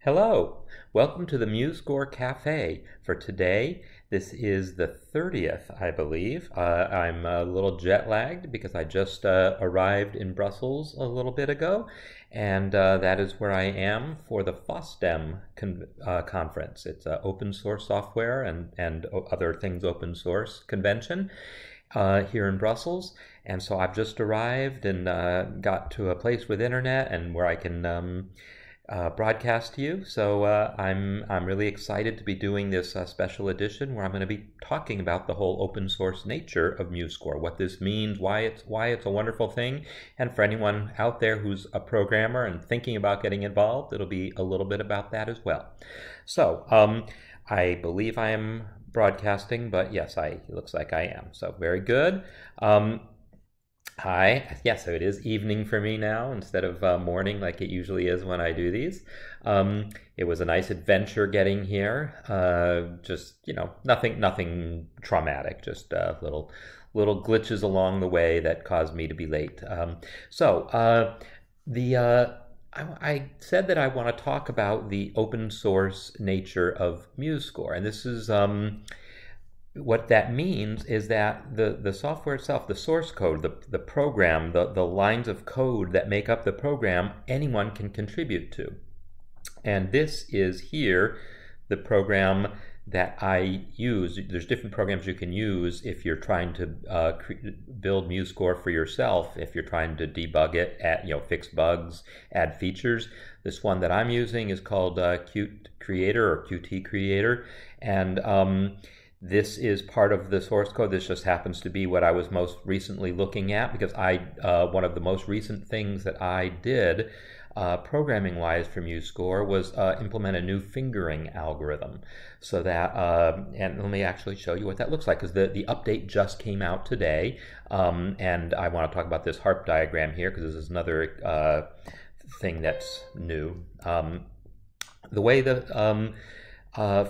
Hello, welcome to the MuseScore Café. For today, this is the 30th, I believe. I'm a little jet lagged because I just arrived in Brussels a little bit ago, and that is where I am for the FOSDEM conference. It's an open source software and other things open source convention here in Brussels. And so I've just arrived and got to a place with internet and where I can broadcast to you. So I'm really excited to be doing this special edition where I'm going to be talking about the whole open source nature of MuseScore, what this means, why it's a wonderful thing, and for anyone out there who's a programmer and thinking about getting involved, it'll be a little bit about that as well. So I believe I am broadcasting, but yes, it looks like I am. So very good. Hi. Yes, so it is evening for me now instead of morning like it usually is when I do these. It was a nice adventure getting here. Just, nothing traumatic, just little glitches along the way that caused me to be late. I said that I want to talk about the open source nature of MuseScore, and this is what that means is that the software itself, the source code, the program, the lines of code that make up the program, anyone can contribute to. And this is here the program that I use. There's different programs you can use if you're trying to build MuseScore for yourself, if you're trying to debug it, fix bugs, add features. This one that I'm using is called Qt Creator or Qt Creator, and this is part of the source code. This just happens to be what I was most recently looking at because one of the most recent things that I did programming-wise for MuseScore was implement a new fingering algorithm. So that, and let me actually show you what that looks like because the update just came out today. And I want to talk about this harp diagram here because this is another thing that's new. The way the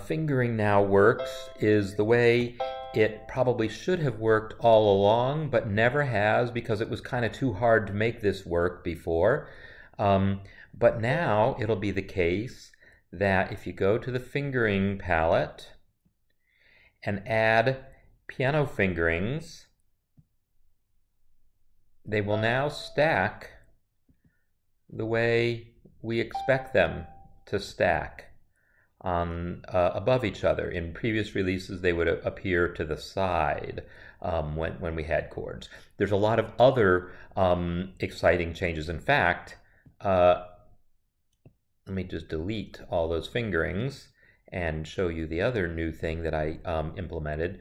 fingering now works is the way it probably should have worked all along, but never has because it was kind of too hard to make this work before. But now it'll be the case that if you go to the fingering palette and add piano fingerings, they will now stack the way we expect them to stack on above each other. In previous releases, they would appear to the side when we had chords. There's a lot of other exciting changes. In fact, let me just delete all those fingerings and show you the other new thing that I implemented.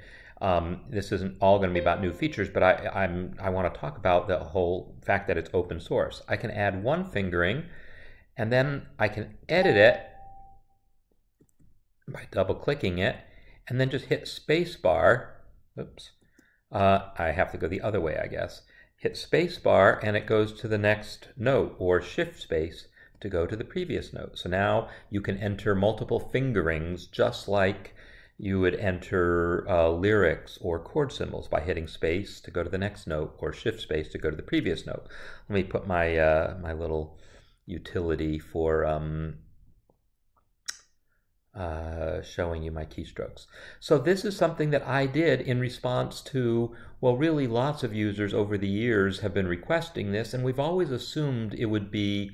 This isn't all going to be about new features, but I want to talk about the whole fact that it's open source. I can add one fingering, and then I can edit it by double-clicking it, and then just hit spacebar. Oops. I have to go the other way, I guess. Hit spacebar, and it goes to the next note, or shift space to go to the previous note. So now you can enter multiple fingerings just like you would enter lyrics or chord symbols by hitting space to go to the next note, or shift space to go to the previous note. Let me put my my little utility for showing you my keystrokes. So this is something that I did in response to, well, really lots of users over the years have been requesting this, and we've always assumed it would be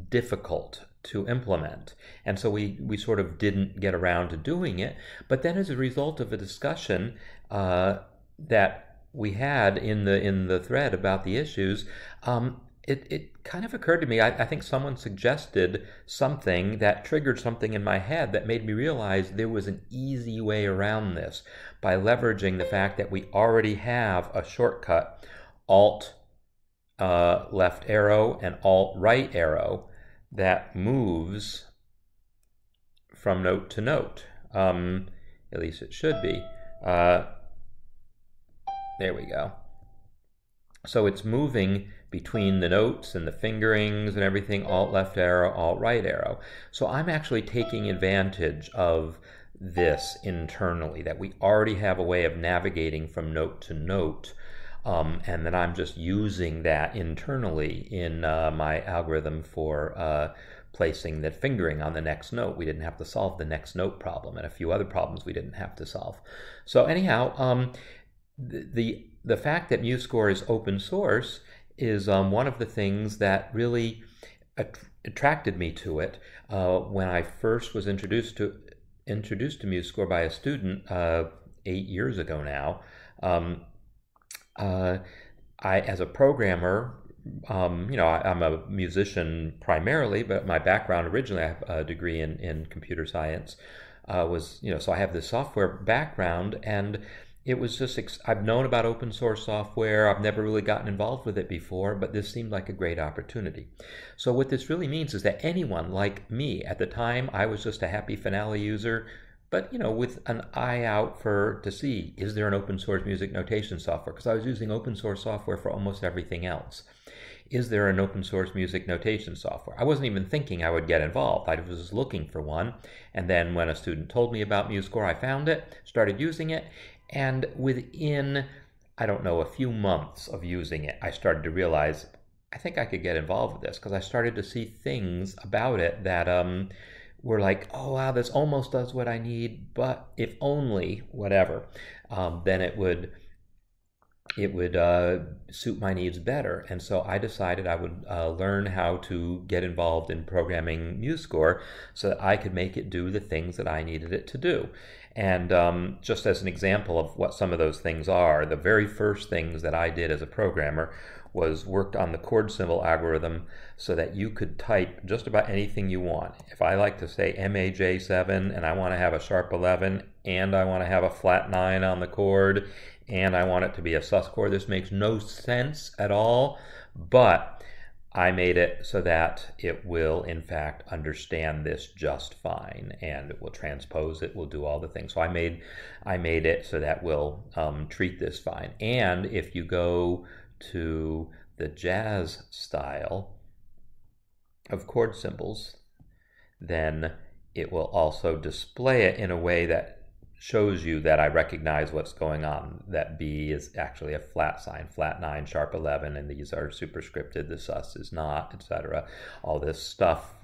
difficult to implement. And so we sort of didn't get around to doing it. But then as a result of a discussion that we had in the thread about the issues, it kind of occurred to me, I think someone suggested something that triggered something in my head that made me realize there was an easy way around this by leveraging the fact that we already have a shortcut, Alt left arrow and Alt right arrow, that moves from note to note. At least it should be. There we go. So it's moving between the notes and the fingerings and everything, Alt left arrow, Alt right arrow. So I'm actually taking advantage of this internally, that we already have a way of navigating from note to note and then I'm just using that internally in my algorithm for placing the fingering on the next note. We didn't have to solve the next note problem, and a few other problems we didn't have to solve. So anyhow, the fact that MuseScore is open source is one of the things that really attracted me to it. When I first was introduced to MuseScore by a student 8 years ago now, I, as a programmer, I'm a musician primarily, but my background originally, I have a degree in computer science, so I have this software background, and it was just, I've known about open source software. I've never really gotten involved with it before, but this seemed like a great opportunity. So what this really means is that anyone like me, at the time, I was just a happy Finale user, but with an eye out to see, is there an open source music notation software? Because I was using open source software for almost everything else. Is there an open source music notation software? I wasn't even thinking I would get involved. I was looking for one. And then when a student told me about MuseScore, I found it, started using it. And within, I don't know, a few months of using it, I started to realize, I think I could get involved with this, because I started to see things about it that were like, oh wow, this almost does what I need, but if only, whatever, then it would suit my needs better. And so I decided I would learn how to get involved in programming MuseScore so that I could make it do the things that I needed it to do. And just as an example of what some of those things are, the very first things that I did as a programmer was worked on the chord symbol algorithm so that you could type just about anything you want. If I like to say MAJ7 and I want to have a sharp 11 and I want to have a flat 9 on the chord and I want it to be a sus chord, this makes no sense at all, but I made it so that it will in fact understand this just fine, and it will transpose it, will do all the things. So I made it so that we'll treat this fine. And if you go to the jazz style of chord symbols, then it will also display it in a way that shows you that I recognize what's going on, that B is actually a flat sign, flat 9, sharp 11, and these are superscripted, the sus is not, etc. All this stuff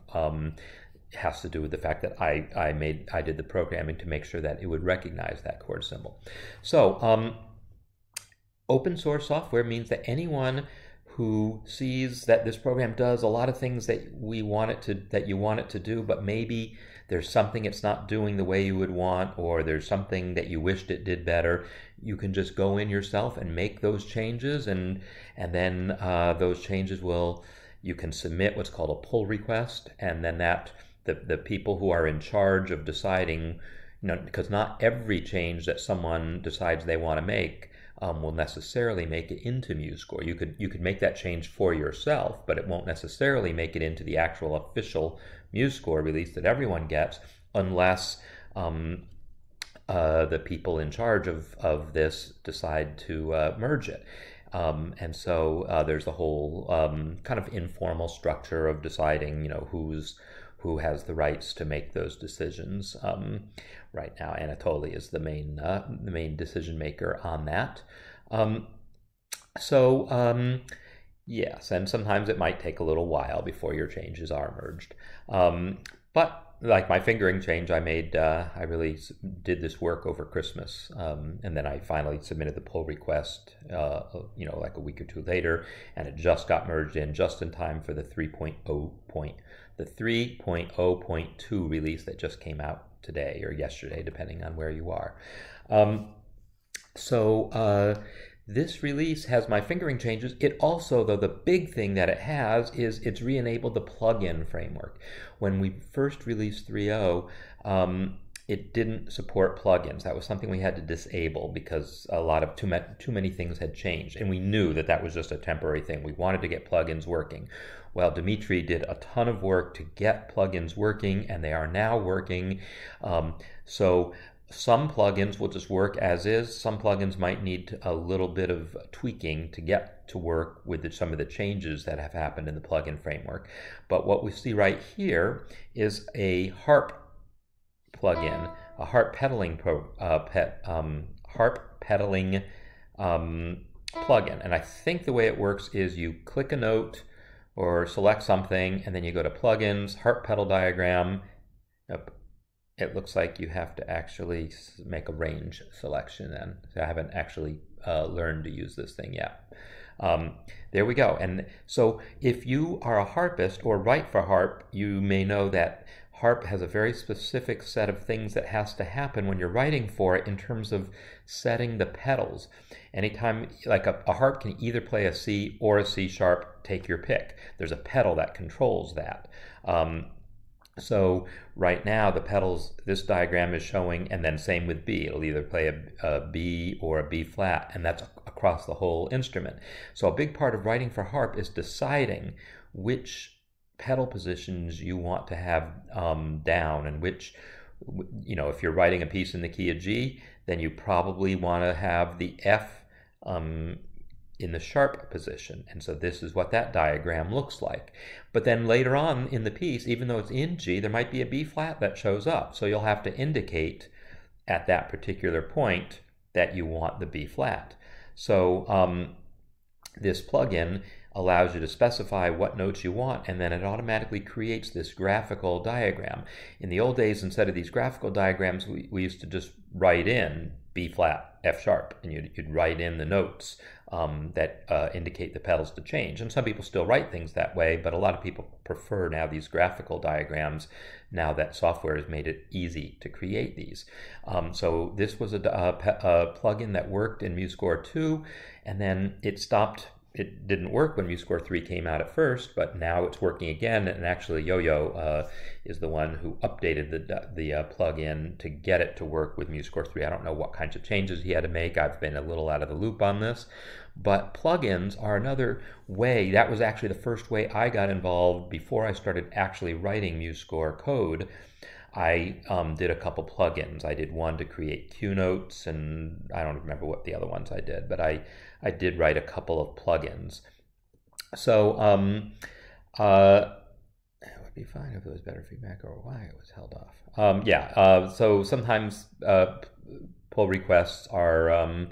has to do with the fact that I did the programming to make sure that it would recognize that chord symbol. So open source software means that anyone who sees that this program does a lot of things that you want it to do, but maybe there's something it's not doing the way you would want, or there's something that you wished it did better, you can just go in yourself and make those changes, and then those changes you can submit what's called a pull request, and then that the people who are in charge of deciding, because not every change that someone decides they want to make will necessarily make it into MuseScore. You could make that change for yourself, but it won't necessarily make it into the actual official MuseScore release that everyone gets, unless the people in charge of this decide to merge it. And so there's a whole kind of informal structure of deciding, who has the rights to make those decisions. Right now, Anatoly is the main decision maker on that. Yes, and sometimes it might take a little while before your changes are merged. But like my fingering change I made, I really did this work over Christmas, and then I finally submitted the pull request, like a week or two later, and it just got merged in just in time for the 3.0.2 release that just came out today or yesterday, depending on where you are. This release has my fingering changes. It also, though, the big thing that it has is it's re-enabled the plugin framework. When we first released 3.0, it didn't support plugins. That was something we had to disable because a lot of too many things had changed, and we knew that was just a temporary thing. We wanted to get plugins working. Well, Dimitri did a ton of work to get plugins working, and they are now working. So some plugins will just work as is. Some plugins might need a little bit of tweaking to get to work with some of the changes that have happened in the plugin framework. But what we see right here is a harp plugin, a harp pedaling plugin. And I think the way it works is you click a note or select something, and then you go to plugins, harp pedal diagram. It looks like you have to actually make a range selection then. So I haven't actually learned to use this thing yet. There we go. And so if you are a harpist or write for harp, you may know that harp has a very specific set of things that has to happen when you're writing for it in terms of setting the pedals. Anytime, like a harp can either play a C or a C sharp, take your pick. There's a pedal that controls that. So right now the pedals, this diagram is showing, and then same with B. It'll either play a B or a B flat, and that's across the whole instrument. So a big part of writing for harp is deciding which pedal positions you want to have down, and which, if you're writing a piece in the key of G, then you probably want to have the F in the sharp position. And so this is what that diagram looks like. But then later on in the piece, even though it's in G, there might be a B flat that shows up. So you'll have to indicate at that particular point that you want the B flat. So this plugin allows you to specify what notes you want, and then it automatically creates this graphical diagram. In the old days, instead of these graphical diagrams, we used to just write in B flat, F sharp, and you'd write in the notes that indicate the pedals to change. And some people still write things that way, but a lot of people prefer now these graphical diagrams now that software has made it easy to create these. So this was a plugin that worked in MuseScore 2, and then it stopped. It didn't work when MuseScore 3 came out at first, but now it's working again, and actually Yo-Yo is the one who updated the plugin to get it to work with MuseScore 3. I don't know what kinds of changes he had to make. I've been a little out of the loop on this, but plugins are another way. That was actually the first way I got involved before I started actually writing MuseScore code. I did a couple plugins. I did one to create cue notes, and I don't remember what the other ones I did, but I did write a couple of plugins. So it would be fine if it was better feedback, or why it was held off. So sometimes pull requests are,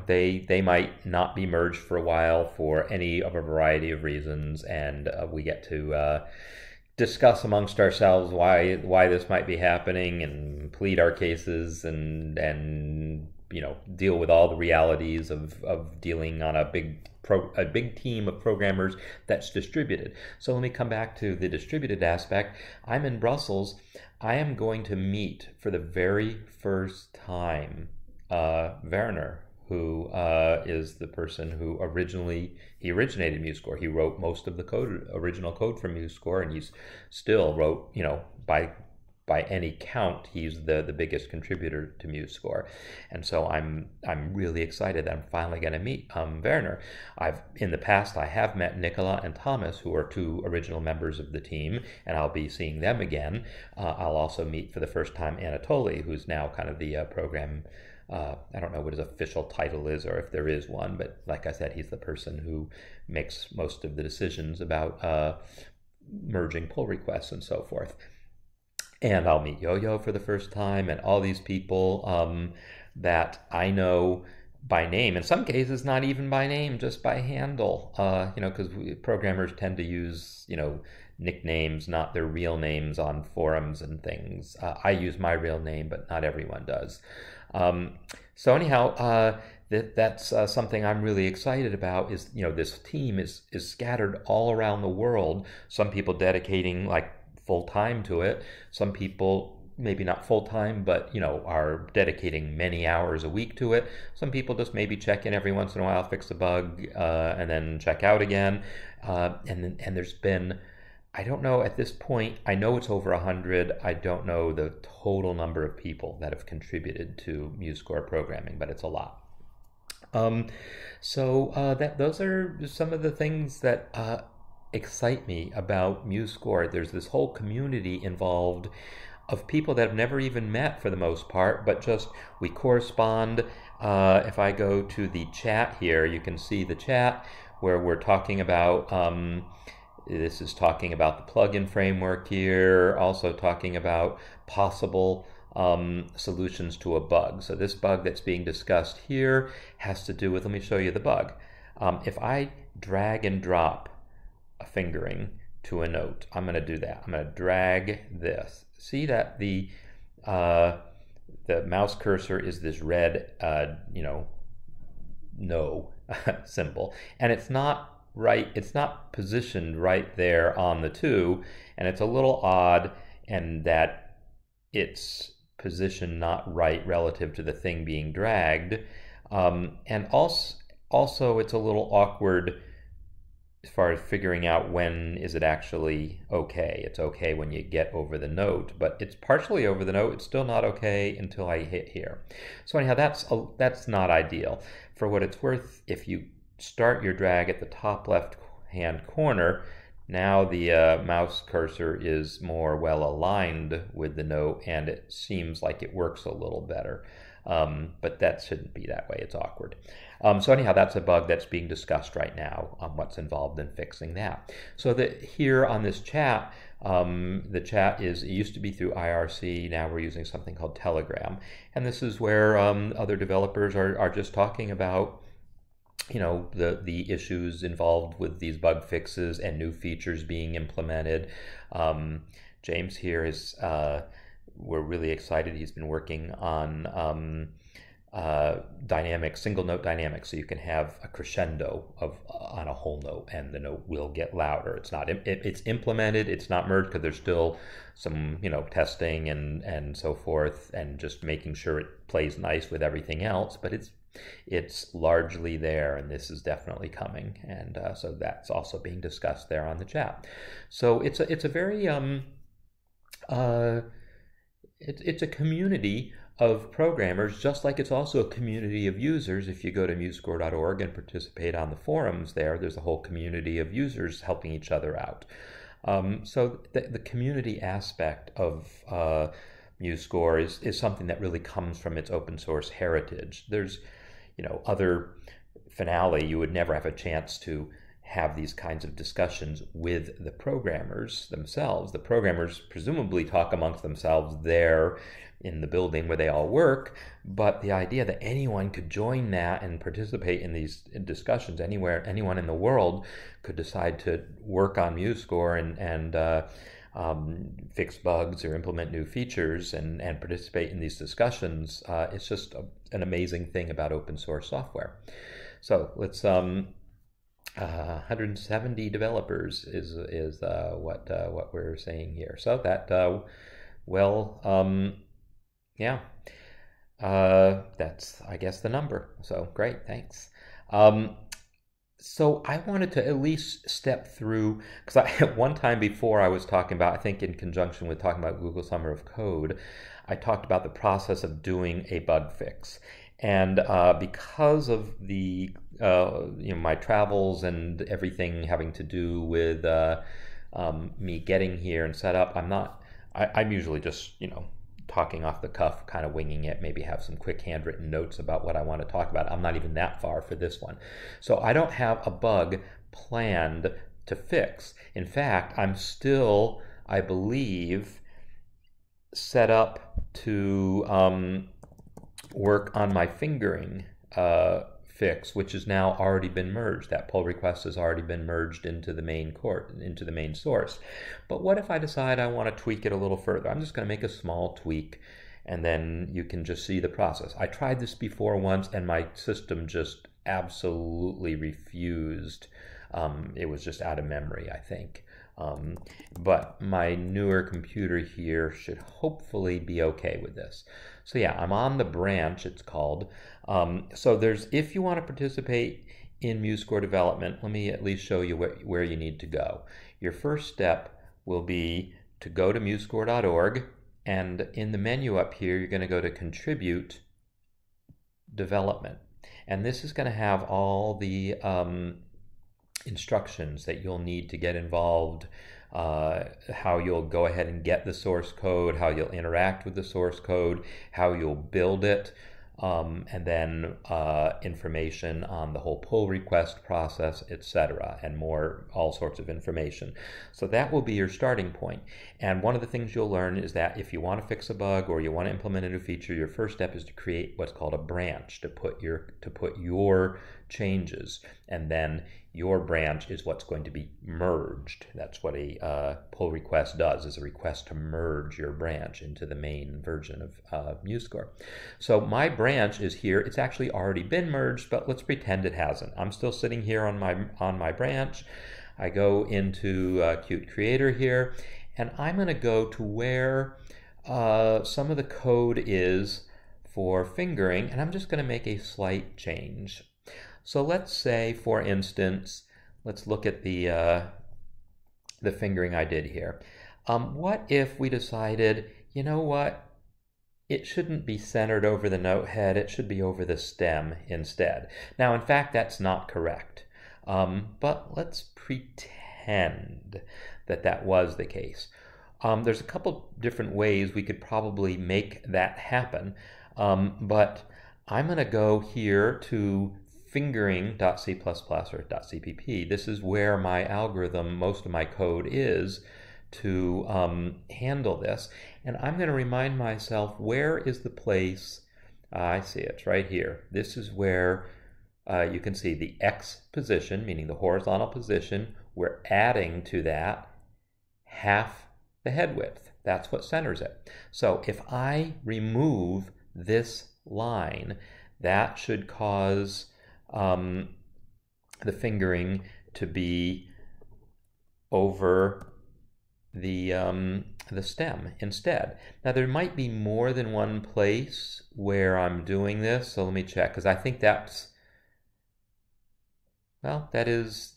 they might not be merged for a while for any of a variety of reasons, and we get to discuss amongst ourselves why this might be happening, and plead our cases, and deal with all the realities of dealing on a big team of programmers that's distributed. So let me come back to the distributed aspect. I'm in Brussels. I am going to meet for the very first time Werner, who is the person who originated MuseScore. He wrote most of the original code for MuseScore, and he's still wrote, by any count, he's the biggest contributor to MuseScore. And so I'm really excited that I'm finally going to meet Werner. In the past, I have met Nicola and Thomas, who are two original members of the team, and I'll be seeing them again. I'll also meet for the first time Anatoly, who's now kind of the program. I don't know what his official title is, or if there is one, but like I said, he's the person who makes most of the decisions about merging pull requests and so forth. And I'll meet Yo-Yo for the first time, and all these people that I know by name. In some cases, not even by name, just by handle. Because programmers tend to use, nicknames, not their real names on forums and things. I use my real name, but not everyone does. So anyhow, that's something I'm really excited about. Is this team is scattered all around the world. Some people dedicating like full-time to it. Some people maybe not full-time, but are dedicating many hours a week to it. Some people just maybe check in every once in a while, fix a bug, and then check out again. And there's been, I don't know at this point, I know it's over 100. I don't know the total number of people that have contributed to MuseScore programming, but it's a lot. Those are some of the things that excite me about MuseScore. There's this whole community involved of people that have never even met for the most part, but just we correspond. If I go to the chat here, you can see the chat where we're talking about, this is talking about the plugin framework here, also talking about possible solutions to a bug. So this bug that's being discussed here has to do with, let me show you the bug. If I drag and drop a fingering to a note, I'm going to do that. I'm going to drag this. See that the mouse cursor is this red, no symbol, and it's not right. It's not positioned right there on the 2, and it's a little odd, and that it's positioned not right relative to the thing being dragged, and also it's a little awkward as far as figuring out when is it actually okay. It's okay when you get over the note, but it's partially over the note. It's still not okay until I hit here. So anyhow, that's not ideal. For what it's worth, if you start your drag at the top left hand corner, now the mouse cursor is more well aligned with the note, and it seems like it works a little better. But that shouldn't be that way. It's awkward. So anyhow, that's a bug that's being discussed right now on what's involved in fixing that. So that here on this chat, the chat it used to be through IRC. Now we're using something called Telegram. And this is where other developers are just talking about the issues involved with these bug fixes and new features being implemented. James here is we're really excited. He's been working on single note dynamics, so you can have a crescendo on a whole note, and the note will get louder. It's implemented. It's not merged because there's still some testing and so forth, and just making sure it plays nice with everything else. But it's largely there, and this is definitely coming, and so that's also being discussed there on the chat. So it's a very it's a community of programmers, just like it's also a community of users. If you go to MuseScore.org and participate on the forums there's a whole community of users helping each other out. So the community aspect of MuseScore is something that really comes from its open source heritage. There's other Finale, you would never have a chance to have these kinds of discussions with the programmers themselves. The programmers presumably talk amongst themselves there in the building where they all work, but the idea that anyone could join that and participate in these discussions anyone in the world could decide to work on MuseScore and fix bugs or implement new features and participate in these discussions. It's just an amazing thing about open source software. So let's 170 developers is what we're saying here. So that yeah, that's I guess the number. So great, thanks. So I wanted to at least step through, because at one time before I was talking about, I think in conjunction with talking about Google Summer of Code, I talked about the process of doing a bug fix. And because of the my travels and everything having to do with me getting here and set up, I'm usually just talking off the cuff, kind of winging it, maybe have some quick handwritten notes about what I want to talk about. I'm not even that far for this one. So I don't have a bug planned to fix. In fact, I'm still, I believe, set up to work on my fingering fix, which has now already been merged. That pull request has already been merged into the main into the main source. But what if I decide I want to tweak it a little further? I'm just going to make a small tweak, and then you can just see the process. I tried this before once, and my system just absolutely refused. It was just out of memory, I think. But my newer computer here should hopefully be okay with this. So yeah, I'm on the branch, it's called. So if you want to participate in MuseScore development, let me at least show you where you need to go. Your first step will be to go to MuseScore.org, and in the menu up here, you're going to go to Contribute Development. And this is going to have all the instructions that you'll need to get involved, how you'll go ahead and get the source code, how you'll interact with the source code, how you'll build it. and then information on the whole pull request process, etc., and more, all sorts of information. So that will be your starting point. And one of the things you'll learn is that if you want to fix a bug or you want to implement a new feature, your first step is to create what's called a branch to put your changes, and then your branch is what's going to be merged. That's what a pull request does, is a request to merge your branch into the main version of MuseScore. So my branch is here. It's actually already been merged, but let's pretend it hasn't. I'm still sitting here on my branch. I go into Qt Creator here, and I'm going to go to where some of the code is for fingering, and I'm just going to make a slight change. So let's say, for instance, let's look at the fingering I did here. What if we decided, you know what, it shouldn't be centered over the note head, it should be over the stem instead. Now, in fact, that's not correct, but let's pretend that that was the case. There's a couple different ways we could probably make that happen, but I'm going to go here to fingering.c++ or .cpp. This is where my algorithm, most of my code is to handle this. And I'm going to remind myself, where is the place? I see it's right here. This is where you can see the X position, meaning the horizontal position. We're adding to that half the head width. That's what centers it. So if I remove this line, that should cause the fingering to be over the stem instead. Now there might be more than one place where I'm doing this, so let me check, because I think that's, well, that is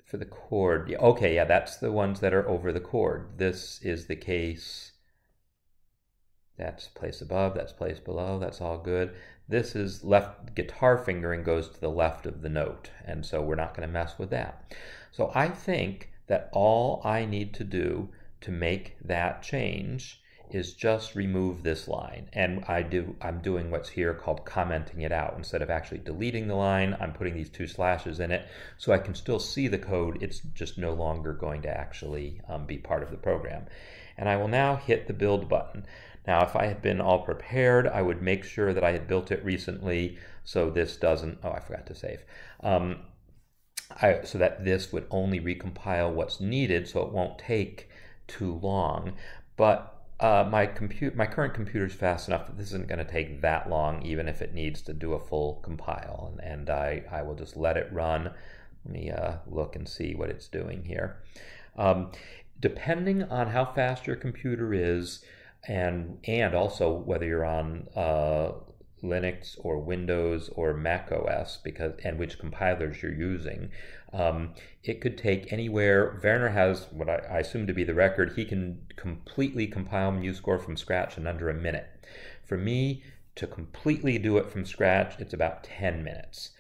for the chord. Yeah, okay, yeah, that's the ones that are over the chord. This is the case. That's place above, that's place below, that's all good. This is left, guitar fingering goes to the left of the note, and so we're not going to mess with that. So I think that all I need to do to make that change is just remove this line. And I'm doing what's here called commenting it out. Instead of actually deleting the line, I'm putting these 2 slashes in it so I can still see the code. It's just no longer going to actually be part of the program. And I will now hit the build button. Now, if I had been all prepared, I would make sure that I had built it recently so this doesn't, oh, I forgot to save. So that this would only recompile what's needed, so it won't take too long. But my current computer is fast enough that this isn't going to take that long, even if it needs to do a full compile. And I will just let it run. Let me look and see what it's doing here. Depending on how fast your computer is, and also whether you're on Linux or Windows or Mac OS, and which compilers you're using, it could take anywhere. Werner has what I assume to be the record. He can completely compile MuseScore from scratch in under a minute. For me, to completely do it from scratch, it's about 10 minutes.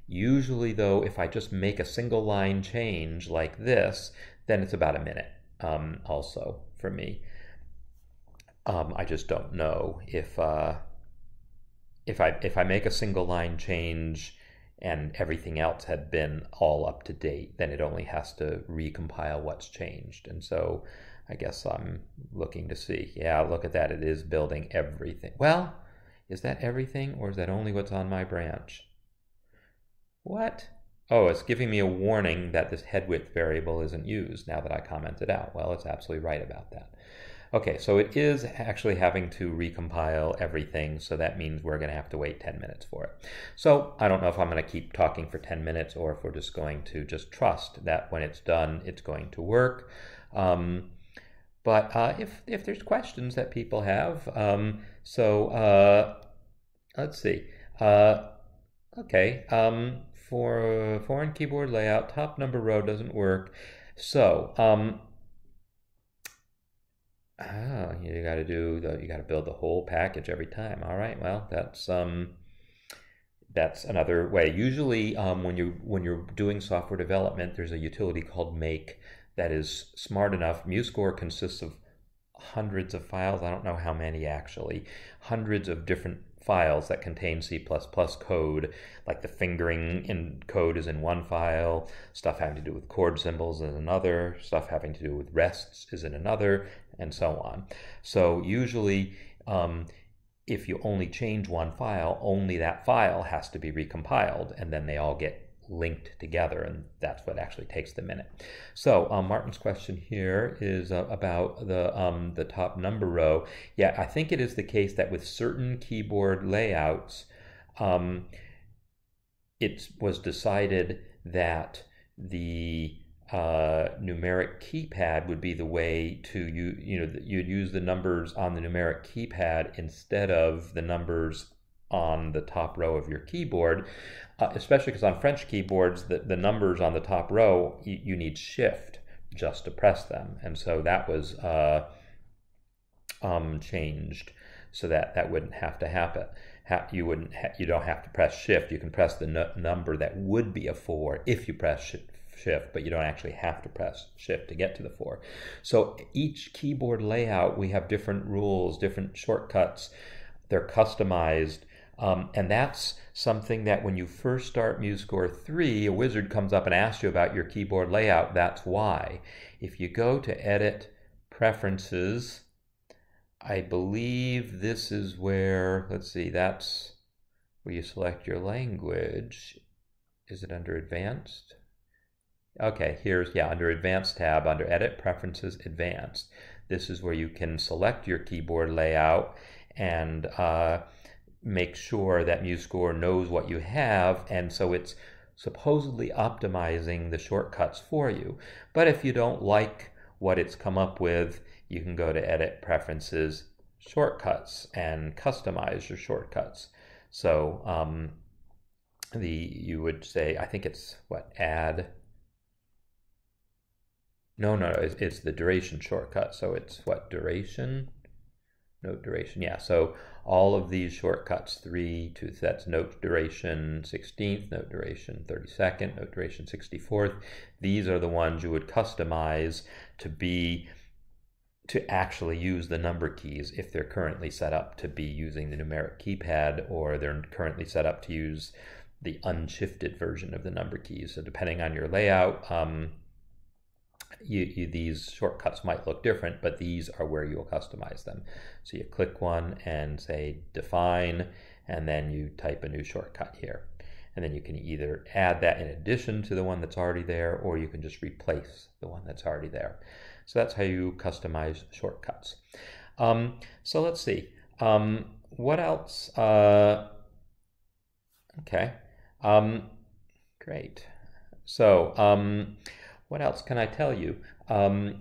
Usually, though, if I just make a single line change like this, then it's about a minute also for me. I just don't know if I make a single line change and everything else had been all up to date, then it only has to recompile what's changed. And so I guess I'm looking to see, yeah, look at that, it is building everything. Well, is that everything, or is that only what's on my branch? What? Oh, it's giving me a warning that this head width variable isn't used now that I commented out. Well, it's absolutely right about that. Okay, so it is actually having to recompile everything, so that means we're going to have to wait 10 minutes for it. So I don't know if I'm going to keep talking for 10 minutes or if we're just going to just trust that when it's done, it's going to work. But if there's questions that people have, let's see. Okay, for foreign keyboard layout, top number row doesn't work. So, you got to build the whole package every time. All right, well, that's another way. Usually, when you're doing software development, there's a utility called make that is smart enough. MuseScore consists of hundreds of files. I don't know how many actually. Hundreds of different files that contain C++ code, like the fingering in code is in one file, stuff having to do with chord symbols is another, stuff having to do with rests is in another, and so on. So usually, if you only change one file, only that file has to be recompiled, and then they all get linked together, and that's what actually takes the minute. So Martin's question here is about the top number row. Yeah, I think it is the case that with certain keyboard layouts, it was decided that the numeric keypad would be the way to you'd use the numbers on the numeric keypad instead of the numbers on the top row of your keyboard, especially because on French keyboards the numbers on the top row you need shift just to press them, and so that was changed so that wouldn't have to happen. You don't have to press shift. You can press the number that would be a 4 if you press shift, but you don't actually have to press shift to get to the 4. So each keyboard layout, we have different rules, different shortcuts. They're customized, and that's something that when you first start MuseScore 3, a wizard comes up and asks you about your keyboard layout. That's why. If you go to Edit, Preferences, I believe this is where, let's see, that's where you select your language. Is it under Advanced? Okay, here's, yeah, under Advanced tab, under Edit, Preferences, Advanced. This is where you can select your keyboard layout and make sure that MuseScore knows what you have, and so it's supposedly optimizing the shortcuts for you. But if you don't like what it's come up with, you can go to Edit, Preferences, Shortcuts, and customize your shortcuts. So you would say, I think it's what, add. No, it's the duration shortcut. So it's what, duration? Note duration, yeah. So all of these shortcuts, 3 to, that's note duration 16th, note duration 32nd, note duration 64th. These are the ones you would customize to actually use the number keys if they're currently set up to be using the numeric keypad, or they're currently set up to use the unshifted version of the number keys. So depending on your layout, these shortcuts might look different, but these are where you'll customize them. So you click one and say define, and then you type a new shortcut here. And then you can either add that in addition to the one that's already there, or you can just replace the one that's already there. So that's how you customize shortcuts. So let's see. What else? Okay. Great. So what else can I tell you? The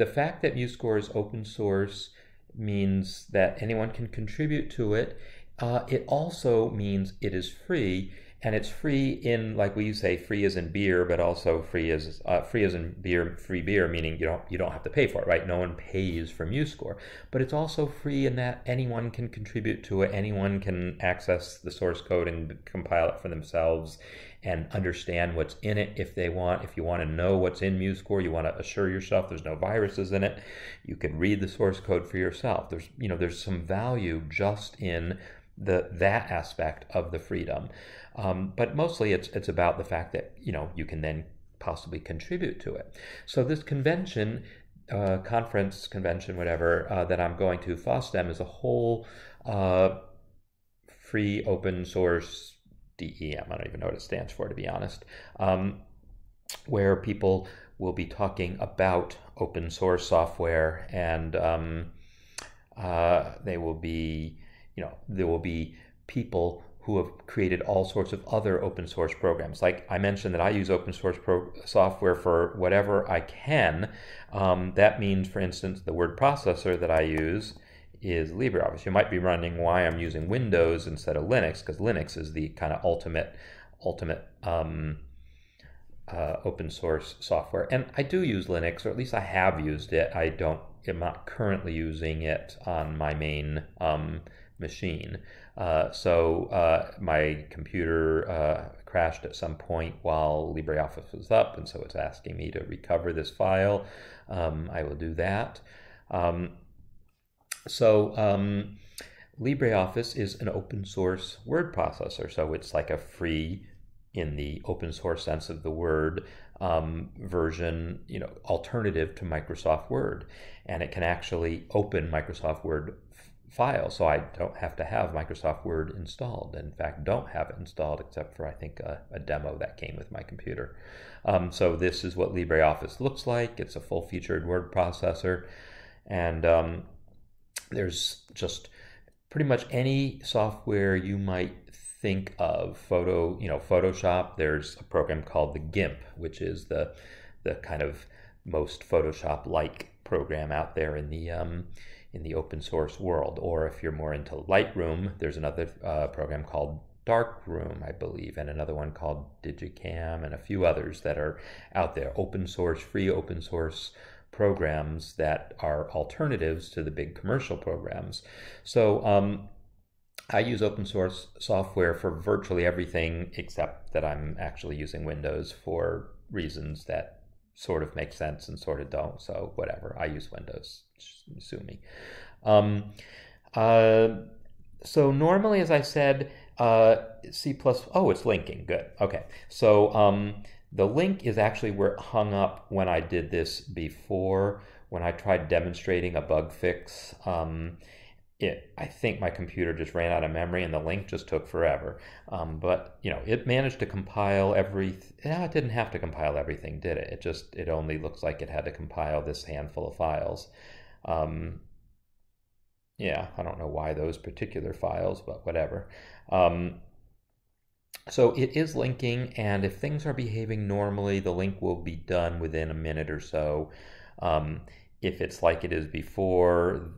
fact that MuseScore is open source means that anyone can contribute to it. It also means it is free, and it's free in, like we say, free as in beer, but also free as in beer, free beer, meaning you don't have to pay for it, right? No one pays for MuseScore, but it's also free in that anyone can contribute to it. Anyone can access the source code and compile it for themselves and understand what's in it if they want. If you want to know what's in MuseScore, you want to assure yourself there's no viruses in it, you can read the source code for yourself. There's some value just in that aspect of the freedom. But mostly it's about the fact that you can then possibly contribute to it. So this convention, conference, convention, whatever, that I'm going to, FOSDEM, is a whole free open source DEM, I don't even know what it stands for, to be honest, where people will be talking about open source software, and there will be people who have created all sorts of other open source programs. Like I mentioned that I use open source software for whatever I can. That means, for instance, the word processor that I use is Libreoffice. You might be wondering why I'm using Windows instead of Linux, because Linux is the kind of ultimate open source software. And I do use Linux, or at least I have used it. I'm not currently using it on my main machine. So my computer crashed at some point while Libreoffice was up, and so it's asking me to recover this file. I will do that. LibreOffice is an open source word processor, so it's like a free, in the open source sense of the word, version, alternative to Microsoft Word, and it can actually open Microsoft Word files. So I don't have to have Microsoft Word installed. In fact, don't have it installed except for I think a demo that came with my computer. So this is what LibreOffice looks like. It's a full-featured word processor, and there's just pretty much any software you might think of. Photoshop. There's a program called the GIMP, which is the kind of most Photoshop-like program out there in the open source world. Or if you're more into Lightroom, there's another program called Darkroom, I believe, and another one called Digicam, and a few others that are out there. Open source, free open source programs that are alternatives to the big commercial programs. So I use open source software for virtually everything, except that I'm actually using Windows for reasons that sort of make sense and sort of don't. So whatever, I use Windows, sue me. So normally, as I said, C++, oh, it's linking, good. Okay, so the link is actually where it hung up when I did this before, when I tried demonstrating a bug fix. I think my computer just ran out of memory and the link just took forever. But it managed to compile everything. It didn't have to compile everything, did it? It only looks like it had to compile this handful of files. Yeah, I don't know why those particular files, but whatever. So it is linking, and if things are behaving normally, the link will be done within a minute or so. If it's like it is before,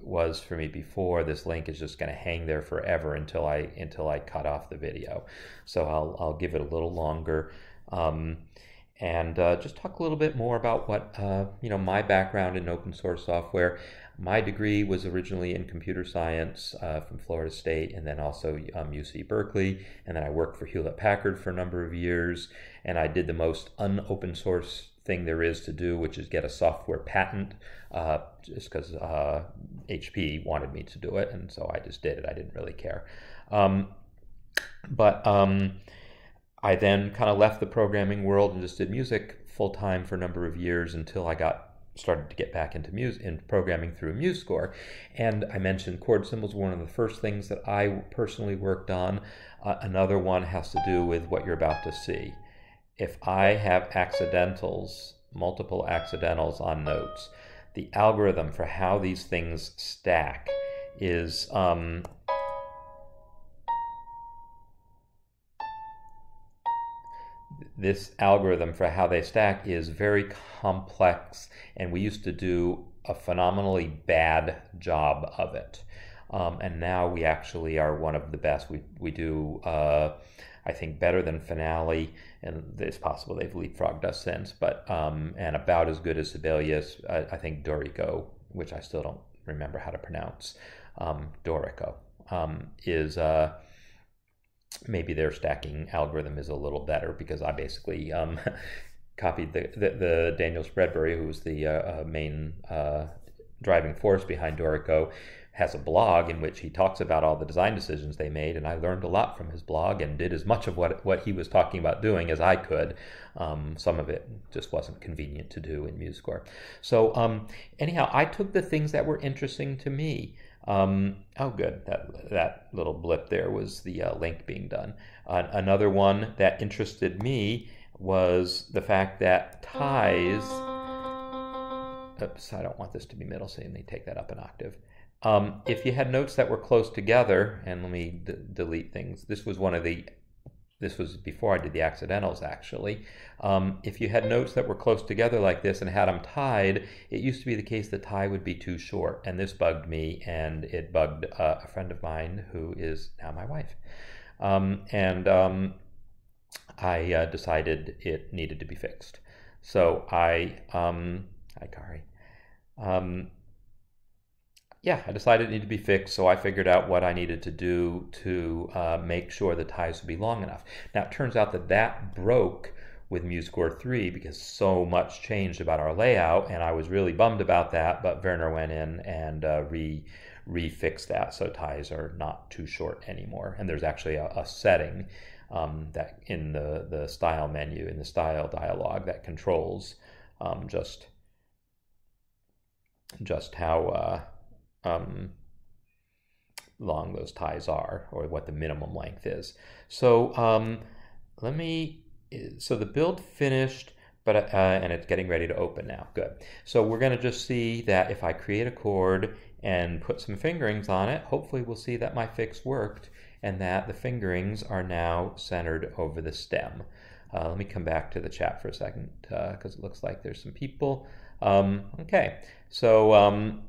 was for me before, this link is just going to hang there forever until I cut off the video. So I'll give it a little longer, and just talk a little bit more about what my background in open source software. My degree was originally in computer science from Florida State, and then also UC Berkeley, and then I worked for Hewlett-Packard for a number of years, and I did the most un-open source thing there is to do, which is get a software patent, just because HP wanted me to do it, and so I just did it. I didn't really care. But I then kind of left the programming world and just did music full-time for a number of years until I started to get back into programming through MuseScore. And I mentioned chord symbols, one of the first things that I personally worked on. Another one has to do with what you're about to see. If I have accidentals, multiple accidentals on notes, the algorithm for how these things stack is this algorithm for how they stack is very complex, and we used to do a phenomenally bad job of it. And now we actually are one of the best. We do, I think, better than Finale, and it's possible they've leapfrogged us since, but and about as good as Sibelius. I think Dorico, which I still don't remember how to pronounce, Dorico, is maybe their stacking algorithm is a little better, because I basically copied the Daniel Spreadbury, who was the main driving force behind Dorico, has a blog in which he talks about all the design decisions they made, and I learned a lot from his blog and did as much of what he was talking about doing as I could. Some of it just wasn't convenient to do in MuseScore. So anyhow, I took the things that were interesting to me. Oh, good. That little blip there was the link being done. Another one that interested me was the fact that ties. Oops, I don't want this to be middle, so let me take that up an octave. If you had notes that were close together, and let me delete things. This was before I did the accidentals, actually. If you had notes that were close together like this and had them tied, it used to be the case the tie would be too short, and this bugged me, and it bugged a friend of mine who is now my wife. I decided it needed to be fixed. So hi Kari. I decided it needed to be fixed, so I figured out what I needed to do to make sure the ties would be long enough. Now, it turns out that broke with MuseScore 3 because so much changed about our layout, and I was really bummed about that, but Werner went in and refix that so ties are not too short anymore. And there's actually a setting that in the style menu, in the style dialog, that controls just how long those ties are, or what the minimum length is. So so the build finished, but and it's getting ready to open now. Good. So we're going to just see that if I create a chord and put some fingerings on it, hopefully we'll see that my fix worked and that the fingerings are now centered over the stem. Let me come back to the chat for a second because it looks like there's some people. Okay, so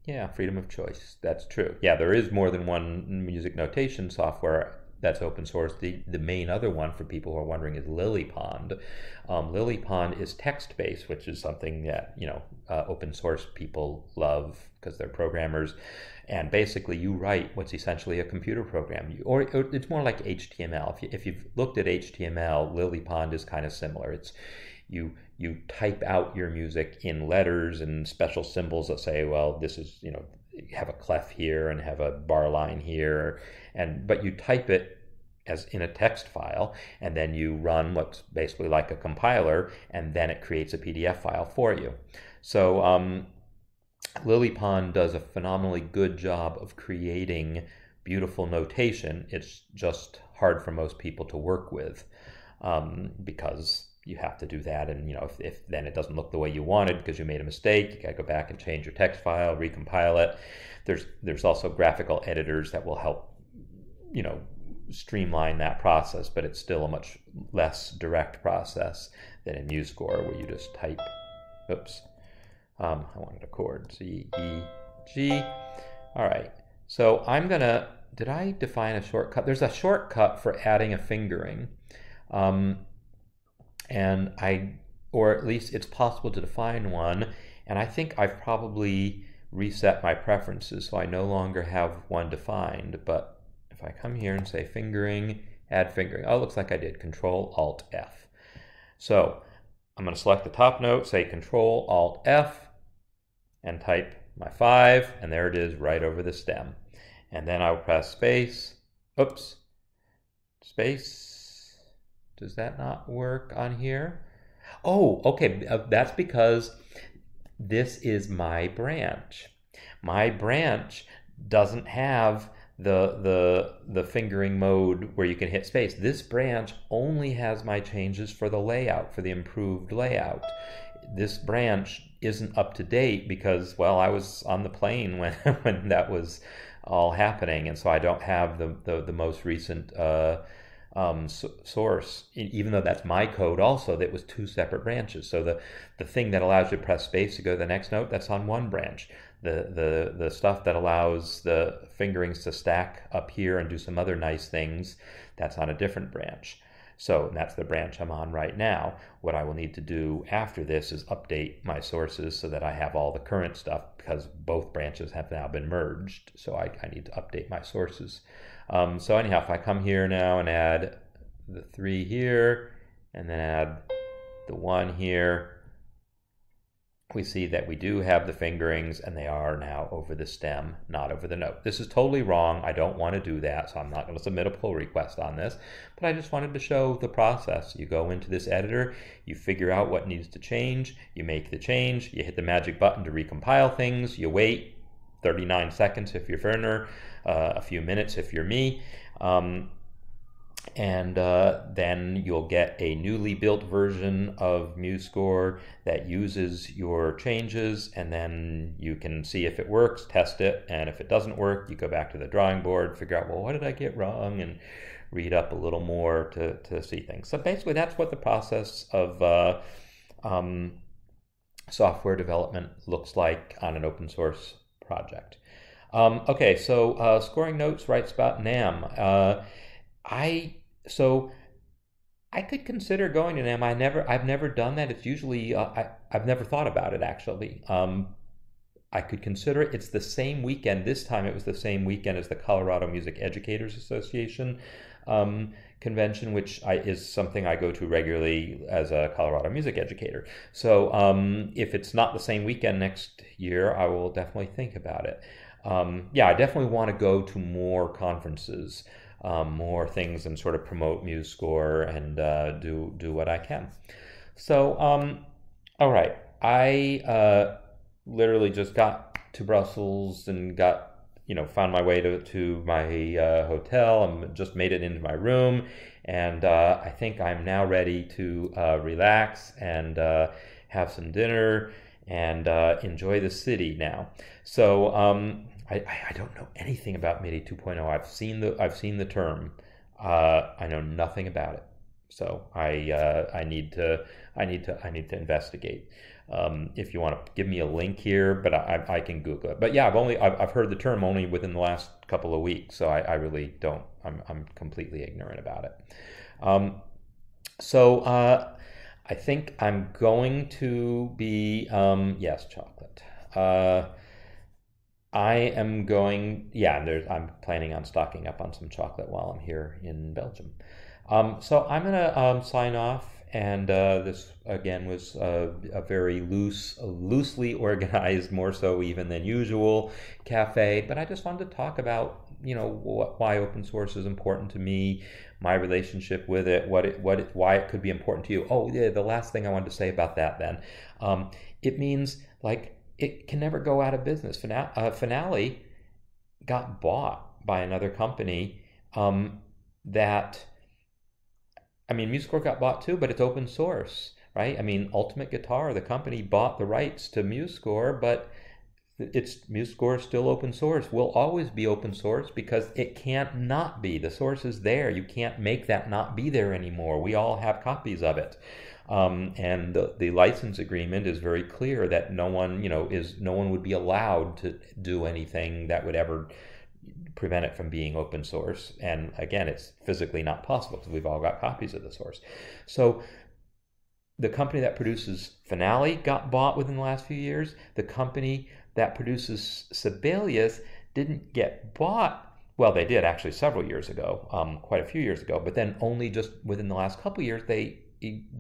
yeah, freedom of choice. That's true. Yeah, there is more than one music notation software that's open source. The main other one, for people who are wondering, is LilyPond. LilyPond is text-based, which is something that, you know, open source people love because they're programmers. And basically you write what's essentially a computer program. Or it's more like HTML. If you've looked at HTML, LilyPond is kind of similar. It's you type out your music in letters and special symbols that say, well, this is, you know, have a clef here and have a bar line here, but you type it as in a text file, and then you run what's basically like a compiler, and then it creates a PDF file for you. So LilyPond does a phenomenally good job of creating beautiful notation. It's just hard for most people to work with because you have to do that, and you know, if then it doesn't look the way you wanted because you made a mistake, you got to go back and change your text file, recompile it. There's also graphical editors that will help, you know, streamline that process, but it's still a much less direct process than in MuseScore, where you just type, oops, I wanted a chord, C, E, G. All right, so I'm gonna, did I define a shortcut? There's a shortcut for adding a fingering. And or at least it's possible to define one, and I think I've probably reset my preferences, so I no longer have one defined. But if I come here and say fingering, add fingering, oh, it looks like I did, Control-Alt-F. So I'm going to select the top note, say Control-Alt-F, and type my 5, and there it is right over the stem. And then I'll press space, oops, space. Does that not work on here? Oh, okay, that's because this is my branch. My branch doesn't have the fingering mode where you can hit space. This branch only has my changes for the layout, for the improved layout. This branch isn't up to date because, well, I was on the plane when that was all happening, and so I don't have the most recent source, even though that's my code also, that was 2 separate branches. So the thing that allows you to press space to go to the next note, that's on one branch. The stuff that allows the fingerings to stack up here and do some other nice things, that's on a different branch. So that's the branch I'm on right now. What I will need to do after this is update my sources so that I have all the current stuff, because both branches have now been merged. So I need to update my sources. So anyhow, if I come here now and add the 3 here, and then add the 1 here, we see that we do have the fingerings, and they are now over the stem, not over the note. This is totally wrong. I don't want to do that, so I'm not going to submit a pull request on this, but I just wanted to show the process. You go into this editor, you figure out what needs to change, you make the change, you hit the magic button to recompile things, you wait 39 seconds if you're Werner, a few minutes if you're me, and then you'll get a newly built version of MuseScore that uses your changes, and then you can see if it works, test it, and if it doesn't work, you go back to the drawing board, figure out, well, what did I get wrong, and read up a little more to see things. So basically that's what the process of software development looks like on an open source project. Okay, so scoring notes, right spot, NAM. So I could consider going to NAM. I've never done that. It's usually I've never thought about it actually. I could consider it. It's the same weekend. This time it was the same weekend as the Colorado Music Educators Association convention, which is something I go to regularly as a Colorado music educator. So if it's not the same weekend next year, I will definitely think about it. yeah, I definitely want to go to more conferences, more things, and sort of promote MuseScore and do what I can. So, all right, I literally just got to Brussels and got, found my way to my hotel and just made it into my room. And I think I'm now ready to relax and have some dinner and enjoy the city now. So I don't know anything about MIDI 2.0. I've seen the term. I know nothing about it. So I need to investigate. If you want to give me a link here, but I can Google it. But yeah, I've heard the term only within the last couple of weeks, so I really don't. I'm completely ignorant about it. So I think I'm going to be yes, chocolate. I am going. Yeah, I'm planning on stocking up on some chocolate while I'm here in Belgium. So I'm gonna sign off, and this again was a very loosely organized, more so even than usual, cafe. But I just wanted to talk about why open source is important to me, my relationship with it, why it could be important to you. Oh yeah, the last thing I wanted to say about that then, it means like it can never go out of business. Finale got bought by another company that. I mean, MuseScore got bought too, but it's open source, right? I mean, Ultimate Guitar, the company bought the rights to MuseScore, but MuseScore is still open source. Will always be open source because it can't not be. The source is there. You can't make that not be there anymore. We all have copies of it. And the license agreement is very clear that no one would be allowed to do anything that would ever prevent it from being open source. And again, it's physically not possible because we've all got copies of the source. So the company that produces Finale got bought within the last few years. The company that produces Sibelius didn't get bought. Well, they did actually several years ago, quite a few years ago, but then only just within the last couple of years, they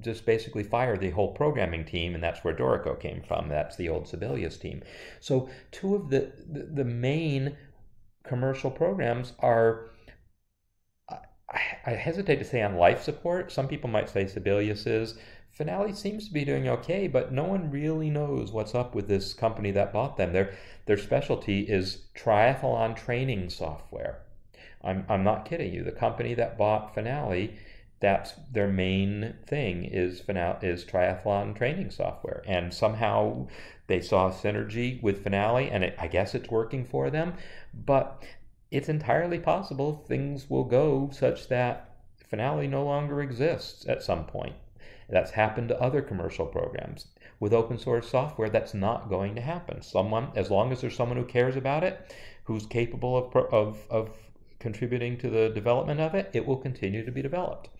just basically fired the whole programming team, and that's where Dorico came from. That's the old Sibelius team. So two of the main commercial programs are, I hesitate to say on life support. Some people might say Sibelius is. Finale seems to be doing okay, but no one really knows what's up with this company that bought them. Their specialty is triathlon training software. I'm not kidding you. The company that bought Finale, that's their main thing is triathlon training software, and somehow they saw synergy with Finale, and I guess it's working for them. But it's entirely possible things will go such that Finale no longer exists at some point. That's happened to other commercial programs. With open source software, that's not going to happen. As long as there's someone who cares about it, who's capable of contributing to the development of it, it will continue to be developed.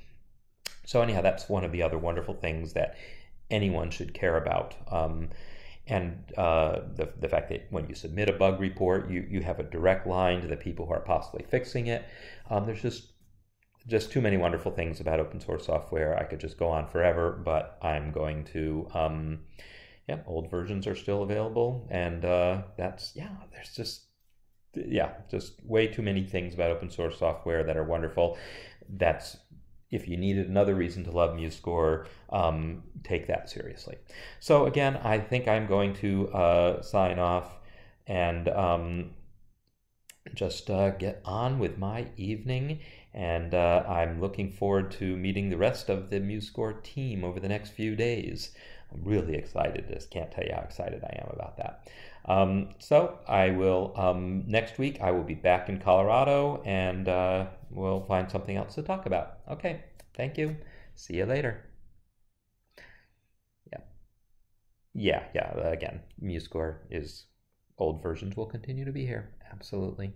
So anyhow, that's one of the other wonderful things that anyone should care about. And the fact that when you submit a bug report, you have a direct line to the people who are possibly fixing it. There's just too many wonderful things about open source software. I could just go on forever, but I'm going to, old versions are still available, and there's just way too many things about open source software that are wonderful. If you needed another reason to love MuseScore, take that seriously. So again, I think I'm going to sign off and just get on with my evening. And I'm looking forward to meeting the rest of the MuseScore team over the next few days. I'm really excited. Just can't tell you how excited I am about that. So I will, next week, I will be back in Colorado, and we'll find something else to talk about. Okay, thank you. See you later. Yeah. Again, MuseScore is, old versions will continue to be here. Absolutely.